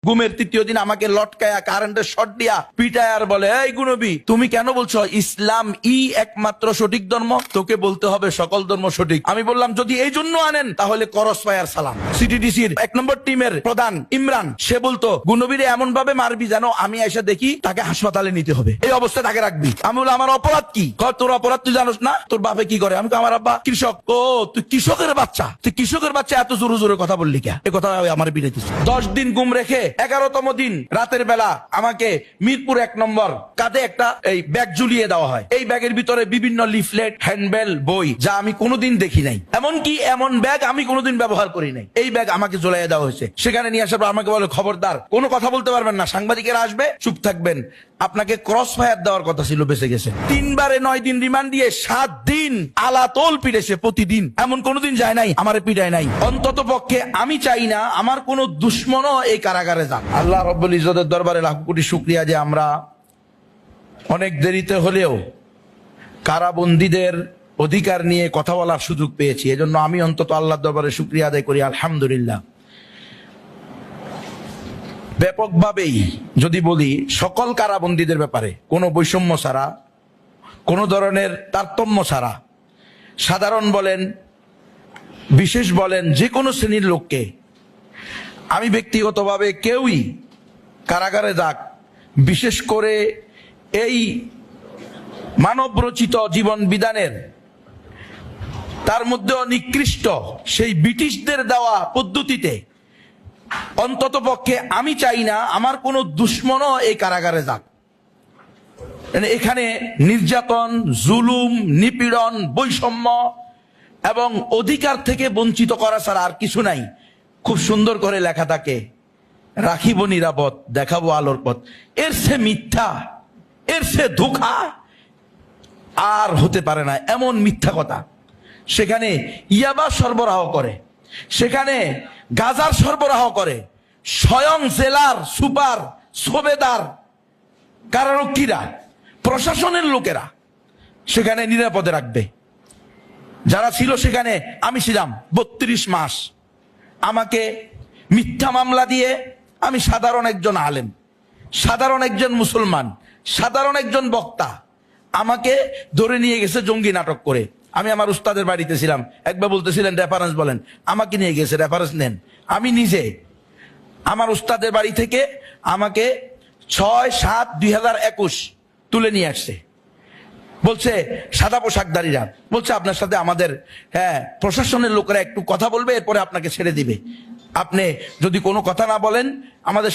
ঘুমের তৃতীয় দিন আমাকে লটকায়া কারেন্টের শর্ট দিয়া পিটায় আর বলে, এই গুনবী তুমি কেন বলছো ইসলাম একমাত্র সঠিক ধর্ম? তোকে বলতে হবে সকল ধর্ম সঠিক। আমি বললাম যদি এই জন্য আনেন তাহলে করস পায়ার সালাম। সিটিডিসির 1 নম্বর টিমের প্রধান ইমরান সে বলতো গুনবীরে এমন ভাবে মারবি যেন আমি এসে দেখি তাকে হাসপাতালে নিতে হবে, এই অবস্থায় তাকে রাখবি। আমি বললাম আমার অপরাধ কি? তোর অপরাধ তুই জানোস না? তোর বাপে কি করে? আমি তো আমার আব্বা কৃষক। ও তুই কৃষকের বাচ্চা, তুই কৃষকের বাচ্চা এত জোরে জোরে কথা বললি কে? এ কথা আমার বিরেছিস। 10 দিন ঘুম রেখে 11তম দিন রাতের বেলা আমাকে মিরপুর 1 নম্বর কাঁধে একটা এই ব্যাগ ঝুলিয়ে দেওয়া হয়। এই ব্যাগের ভিতরে বিভিন্ন লিফলেট, হ্যান্ডবেল, বই যা আমি কোনোদিন দেখি নাই। এমনকি এমন ব্যাগ আমি কোনোদিন ব্যবহার করি নাই। এই ব্যাগ আমাকে ঝুলিয়ে দেওয়া হয়েছে। সেখানে নিয়ে আসার পর আমাকে বলে খবরদার কোনো কথা বলতে পারবেন না, সাংবাদিকেরা আসবে, চুপ থাকবেন। আপনাকে ক্রস ফায়ার দেওয়ার কথা ছিল, বেঁচে গেছে। 3 বারে 9 দিন রিমান্ড দিয়ে 7 দিন আলাতল পিটেছে প্রতিদিন। এমন কোনোদিন যায় নাই আমারে পিটায় নাই। অন্তত পক্ষে আমি চাই না আমার কোন দুশ্মনও এই কারাগারে যান। আল্লাহ রব্বুল ইজ্জতের দরবারে লাখ কোটি শুকরিয়া যে আমরা অনেক দেরিতে হলেও কারাবন্দীদের অধিকার নিয়ে কথা বলার সুযোগ পেয়েছি। এজন্য আমি অন্তত আল্লাহর দরবারে শুকরিয়া আদায় করি, আলহামদুলিল্লাহ। ব্যাপকভাবেই যদি বলি সকল কারাবন্দীদের ব্যাপারে কোনো বৈষম্য ছাড়া, কোনো ধরনের তারতম্য ছাড়া, সাধারণ বলেন বিশেষ বলেন যে কোনো শ্রেণীর লোককে আমি ব্যক্তিগতভাবে কেউই কারাগারে যাক, বিশেষ করে এই মানবরচিত জীবন বিধানের তার মধ্যেও নিকৃষ্ট সেই ব্রিটিশদের দেওয়া পদ্ধতিতে অন্তত পক্ষে আমি চাই না আমার কোনো দুশ্মনও এই কারাগারে যাক। এখানে নির্যাতন, জুলুম, নিপীড়ন, বৈষম্য এবং অধিকার থেকে বঞ্চিত করা ছাড়া আর কিছু নাই। খুব সুন্দর করে লেখা থাকে, রাখিব নিরাপদ, দেখাবো আলোর পথ। এর সে মিথ্যা, এর সে ধোঁকা আর হতে পারে না। এমন মিথ্যা কথা। সেখানে ইয়াবা সরবরাহ করে, সেখানে গাজার সরবরাহ করে স্বয়ং জেলার সুপার, সুবেদার, কারারক্ষীরা, প্রশাসনের লোকেরা সেখানে নিরাপদে রাখবে। যারা ছিল সেখানে, আমি ছিলাম 32 মাস। আমাকে মিথ্যা মামলা দিয়ে, আমি সাধারণ একজন আলেম, সাধারণ একজন মুসলমান, সাধারণ একজন বক্তা, আমাকে ধরে নিয়ে গেছে জঙ্গি নাটক করে। আমি আমার উস্তাদের বাড়িতে ছিলাম, একবার বলতেছিলেন রেফারেন্স বলেন, আমাকে নিয়ে গেছে, রেফারেন্স নেন। আমি নিজে আমার উস্তাদের বাড়ি থেকে আমাকে 6/7/2021 তুলে নিয়ে আসছে। বলছে সাদা পোশাকধারীরা, বলছে আপনার সাথে আমাদের প্রশাসনের লোকেরা একটু কথা বলবে, এরপরে আপনাকে ছেড়ে দিবে। আপনি যদি কোনো কথা না বলেন আমাদের